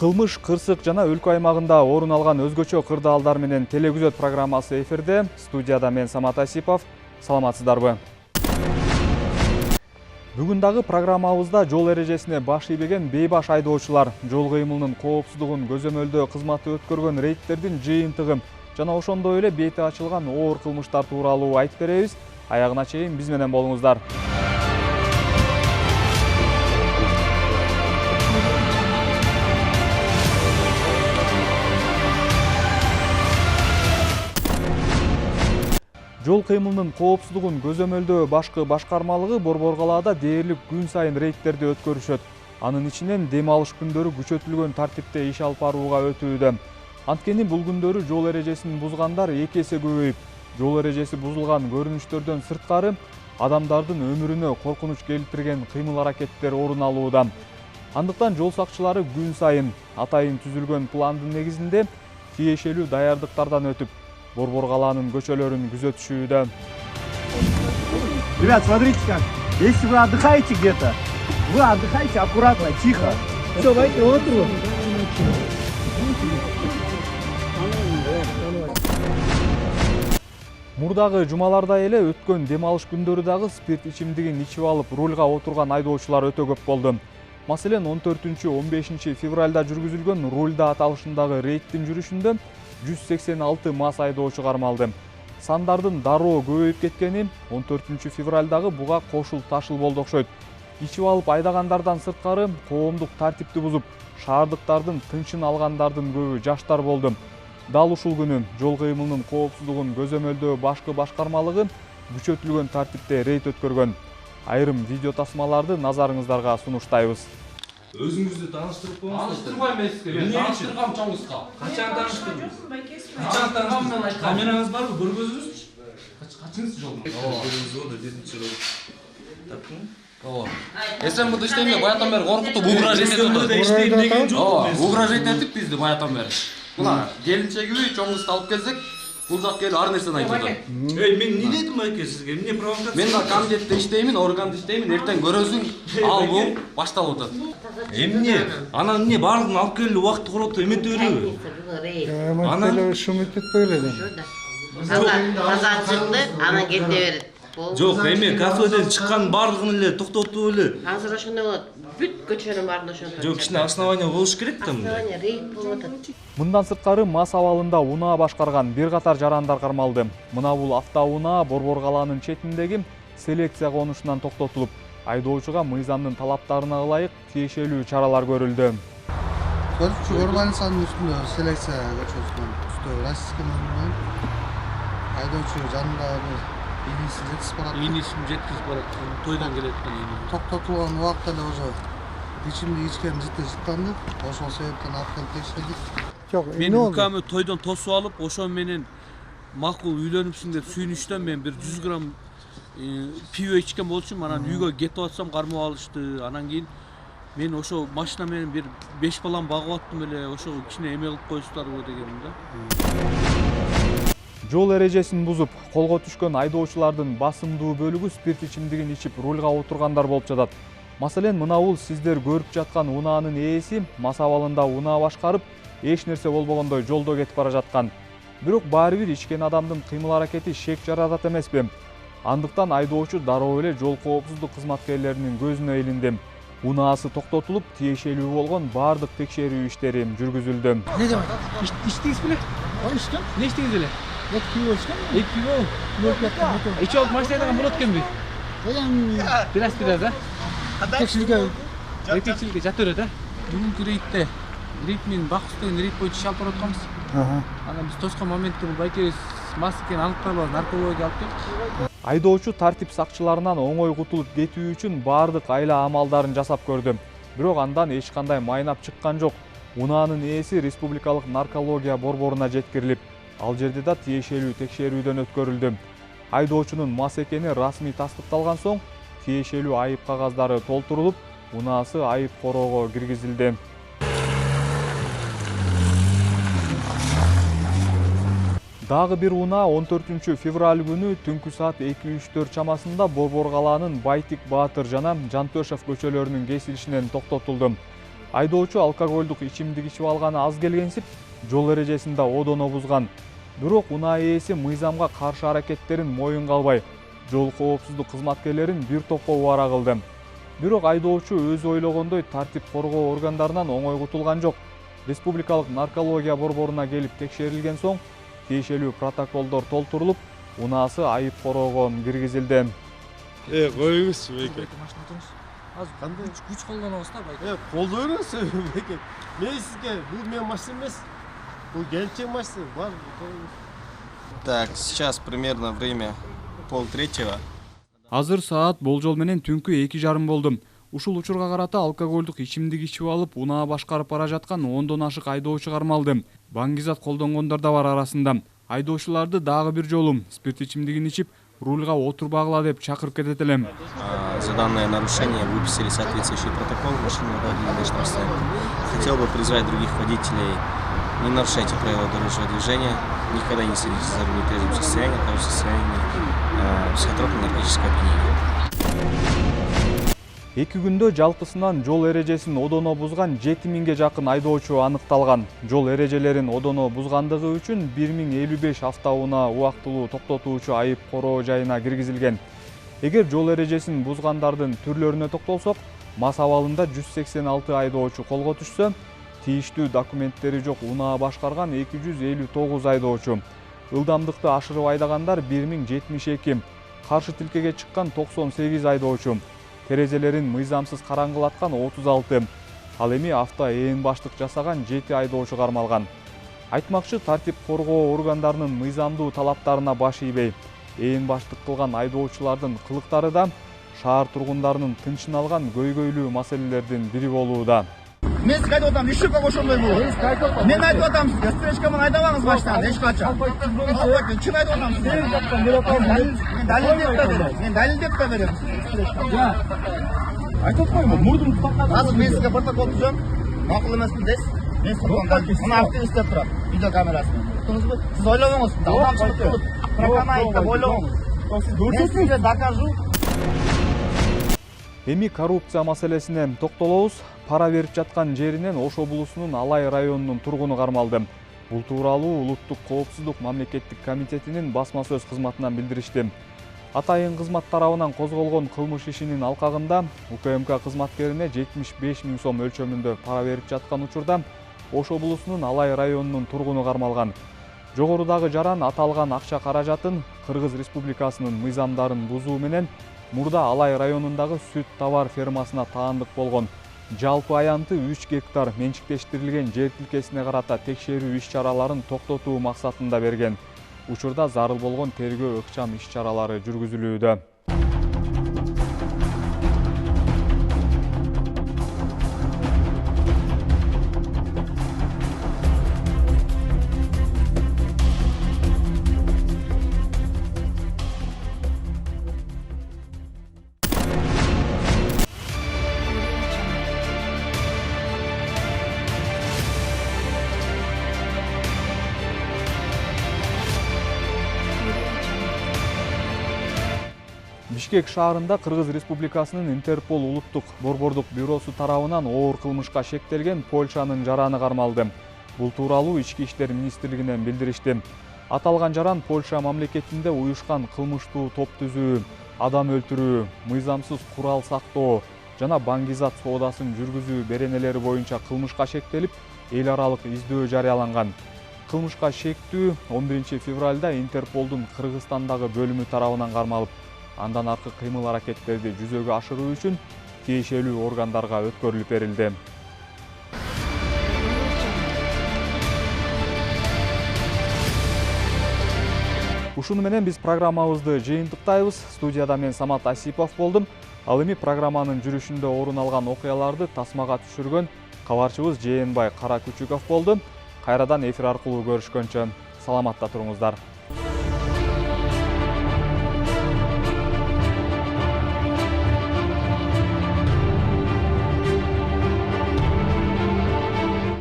Кылмыш, кырсык жана өлкө аймагында орун алган өзгөчө кырдаалдар менен телегүзөт программасы эфирде. Студияда мен Самат Асипов. Саламатсыздарбы? Бүгүн дагы программабызда жол эрежесине баш ийбеген бейбаш айдоочулар, жол кыймылынын коопсуздугун көзөмөлдөө кызматы өткөргөн рейдтердин жыйынтыгы жана ошондой эле бети ачылган оор кылмыштар тууралуу айтып беребиз. Аягына чейин биз менен болуңуздар. Жол кыймылынын коопсуздугун көзөмөлдөө башкы башкармалыгы Борбор калаада дээрлик күн сайын рейдтерди өткөрүшөт. Анын ичинен дем алыш күндөрү күчөтүлгөн тартипте иш алып барууга өтүүдө. Анткени бул күндөрү жол эрежесин бузгандар 2 эсе көбөйүп, жол эрежеси бузулган көрүнүштөрдөн сырткары адамдардын өмүрүнө коркунуч келтирген кыймыл-аракеттер орун алууда. Андыктан жол сакчылары күн сайын атайын түзүлгөн пландын негизинде тиешелүү даярдыктардан өтүп, Борбор калаанын көчөлөрүн күзөтүшүүдө. Ребят, смотрите как. Если вы отдыхаете где-то, вы отдыхайте аккуратно, тихо. Все, давайте, вот его. Мурдагы жумаларда эле өткөн дем алыш күндөрү дагы спирт ичимдигин ичип алып рульга отурган айдоочулар өтө көп болду. Маселен 14-15 февралда жүргүзүлгөн рульда аталышындагы рейдтин жүрүшүндө 186 мас айдоочу кармалды. Сандардын дароо көбөйүп кеткени 14 февралдагы буга кошул ташыл болду окшойт. Ичип алып айдагандардан сырткары коомдук тартипти бузуп, шаардыктардын тынчын алгандардын көбү жаштар болду. Дал ушул күнү жол кыймылынын коопсуздугун көзөмөлдөө башкы башкармалыгы күчөтүлгөн тартипте рейд өткөргөн. Айрым видео тасмаларды назарыңыздарга сунуштайбыз. Өзүңүздү тааныштырып коюңуз. Таныштырбайм мен сизге. Мен тааныштыргам чоңузга. Качан тааныштырдыңыз? Качан тааныштырдыңыз? Камераңыз барбы? Көргөзүңүз? Качыңыз жолдон? Көргөзүңүз жетинчи жол. Таптыңбы? Ооба. СМБ иштейм, баягыдан бери коркутуп угрожать этип СМБ иштейм деген жок. Ооба, угрожать этип бизди баягыдан бери. Мына келинчегиби чоңузду алып келсек, бул жак келип ар нерсени айтты. Эй, мен эмне дедим айке сизге? Эмне провокация? Мен да комитетте иштеймин, органда иштеймин, эртең көрөсүң, ал бул башталып атат. Эмне? Анан эмне баардыгын алып келип убакытты кылып атып эмете береби? Анан шумит этпей эле. Таза чыкты, анан кете берет. Жок, эме кафеден чыккан баардыгын эле токтотуп эле. Азыр ошондой болот. Бүт көчөнүн баарын ошондой. Жок, кичине основание болуш керек да мында. Основание рейд болуп атат. Мындан сырткары мас абалында унаа башкарган бир катар жарандар кармалды. Мына бул автоунаа Борбор калаанын четиндеги селекция конушунан токтотулуп, айдоочуга мыйзамдын талаптарына ылайык тиешелүү чаралар көрүлдү. Көрчү урбанистанын үстүндө селекция көчөсүнүн үстү российский номер. Айдоочу жанындагы инисин жеткизип барат. Инисин жеткизип барат. Тойдон келет экен. Токтотулган убакта эле уже ичимдик ичкен жыты жыттанды. Ошол себептен алып келип текшердик. Жок, Мен укамы тойдон тосуп алып, ошо менен макул үйлөнүпсүң деп сүйүнүчтөн мен бир 100 грамм пиво ичкен болчумун. Анан үйгө кетип атсам кармап алышты. Анан кийин мен ошо машина менен бир 5 балам багып аттым эле. Ошо кичине эме кылып коюштарбы дегеним да. Жол эрежесин бузуп, колго түшкөн айдоочулардын басымдуу бөлүгү спирт ичимдигин ичип рульга отургандар болуп жатат. Маселен, мына бул сиздер көрүп жаткан унаанын ээси мас абалында унаа башкарып, эч нерсе болбогондой жолдо кетип бара жаткан. Бирок баары бир ичкен адамдын кыймыл-аракети шек жаратат эмеспи? Андыктан айдоочу дароо эле жол коопсуздук кызматкерлеринин көзүнө илинди. Унаасы токтотулуп, тиешелүү болгон баардык текшерүү иштери жүргүзүлдү. Не деп атат? İçtiniz mi? Alıştım. Ne içtiniz öyle? Ek pivo içtim. Ek pivo. Yok yaptım. İçi olup maçlardan bulut gelmiyor. Biraz ha. Tekşilge жатыр да. Бүгүнкү рейдте рейд менен бакыстын рейд боюнча иш алып баратканбыз. Анан биз тоскон моментте бул байке мас экенин аныктап алып наркология алып келдик. Айдоочу тартип сакчыларынан оңой кутулуп кетүү үчүн баардык айла амалдарын жасап көрдү. Бирок андан эч кандай майнап чыккан жок. Унаанын ээси республикалык наркология борборуна жеткирилип, ал жерде да тиешелүү текшерүүдөн өткөрүлдү. Айдоочунун мас экени расмий тастыкталган соң, тиешелүү айып кагаздары толтурулуп, унаасы айып короого киргизилди. Дагы бир унаа 14 февраль күнү түнкү саат 2:04 чамасында Борбор калаанын Байтик Баатыр жана Жантөшев көчөлөрүнүн кесилишинен токтотулду. Айдоочу алкоголдук ичимдик ичип алганы аз келгенсип, жол эрежесин да одоно бузган. Бирок унаа ээси мыйзамга каршы аракеттерин моюнга албай, жол коопсуздук кызматкерлерин бир топко убара кылды. Бирок айдоочу өзү ойлогондой тартип коргоо органдарынан оңой кутулган жок. Республикалык наркология борборуна келип текшерилген соң, тиешелүү протоколдор толтурулуп, унаасы айып короого киргизилди. Коюңузчу Байке. Азыр кандай күч колдонобуз да байке. Колдой беріңіз Байке. Мен сізге, бұл менің машина емес. Бұл келіншек машина. Бар, Так, сейчас примерно время 2:30. Азыр саат болжол менен түнкү 2:30 болду. Ушул учурга карата алкоголдук ичимдик ичип алып, унаа башкарып бара жаткан 10дон ашык айдоочу кармалды. Баңгизат колдонгондор да бар арасында. Айдоочуларды дагы бир жолу спирт ичимдигин ичип, рульга отурбагыла деп чакырып кетет элем. За данное нарушение выписали соответствующий протокол, машину отдали на штрафстоянку. Хотел бы призвать других водителей: не нарушайте правила дорожного движения, никогда не садитесь за руль в трезвом состоянии, а также в состоянии психотропно-наркотического опьянения. 2 күндө жалпысынан жол эрежесин одоно бузган 7000ге жакын айдоочу аныкталган. Жол эрежелерин одоно бузгандыгы үчүн 1055 автоунаа убактылуу токтотуучу айып короо жайына киргизилген. Эгер жол эрежесин бузгандардын түрлөрүнө токтолсок, мас абалында 186 айдоочу колго түшсө, тийиштүү документтери жок унаа башкарган 259 айдоочу, ылдамдыкты ашырып айдагандар 1072, каршы тилкеге чыккан 98 айдоочу, терезелерин мыйзамсыз караңгылаткан 36, ал эми авто ээн баштык жасаган 7 айдоочу кармалган. Айтмакчы, тартип коргоо органдарынын мыйзамдуу талаптарына баш ийбей, ээн баштык кылган айдоочулардын кылыктары да шаар тургундарынын тынчын алган көйгөйлүү маселелердин бири болууда. Мен сізге айтып отам, еш жолға ошондай болу. Мен айтып отам сізге, встречкамен айдабаңыз баштан, ешқачан. Чын айтып отам сізге. Мен дәлелдеп та берем. Айтып қойма, мұрдым тұтаққа. Азыр мен сізге протокол түзем, мақұл емеспін дейсіз. Мен сізге мұны актив істеп тұрам, видеокамерасымен. Сіз ойлауыңыз, даманшылық болып, прокана айтып ойлауыңыз. Мен сізге докажу. Эми коррупция маселесине токтолобуз. Пара берип жаткан жеринен Ош облусунун Алай районунун тургуну кармалды. Бул тууралуу Улуттук коопсуздук мамлекеттик комитетинин басма сөз кызматынан билдиришти. Атайын кызмат тарабынан козголгон кылмыш ишинин алкагында УКМК кызматкерине 75 000 сом өлчөмүндө пара берип жаткан учурда Ош облусунун Алай районунун тургуну кармалган. Жогорудагы жаран аталган акча каражатын Кыргыз Республикасынын мыйзамдарын бузуу менен мурда Алай районундагы сүт товар фермасына таандык болгон. Жалпы аянты 3 гектар менчиктештирилген жер тилкесине карата текшерүү иш-чараларын токтотуу максатында берген. Учурда зарыл болгон тергөө ыкчам иш-чаралары жүргүзүлүүдө. Бишкек шаарында Кыргыз Республикасынын Интерпол улуттук борбордук бюросу тарабынан оор кылмышка шектелген Польшанын жараны кармалды. Бул тууралуу Ички иштер министрлигинен билдиришти. Аталган жаран Польша мамлекетинде уюшкан кылмыштуу топ түзүү, адам өлтүрүү, мыйзамсыз курал сактоо жана баңгизат соодасын жүргүзүү беренелери боюнча кылмышка шектелип, эл аралык издөө жарыяланган. Кылмышка шектүү 11 февралда Интерполдун Кыргызстандагы бөлүмү тарабынан кармалып, андан аркы кыймыл аракеттерди жүзөгө ашыруу үчүн тиешелүү органдарга өткөрүлүп берилди. Ушуну менен биз программабызды жыйынтыктайбыз. Студияда мен Самат Асипов болдум. Ал эми программанын жүрүшүндө орун алган окуяларды тасмага түшүргөн кабарчыбыз Жээнбай Каракүчүков болду. Кайрадан эфир аркылуу көрүшкөнчө саламатта туруңуздар.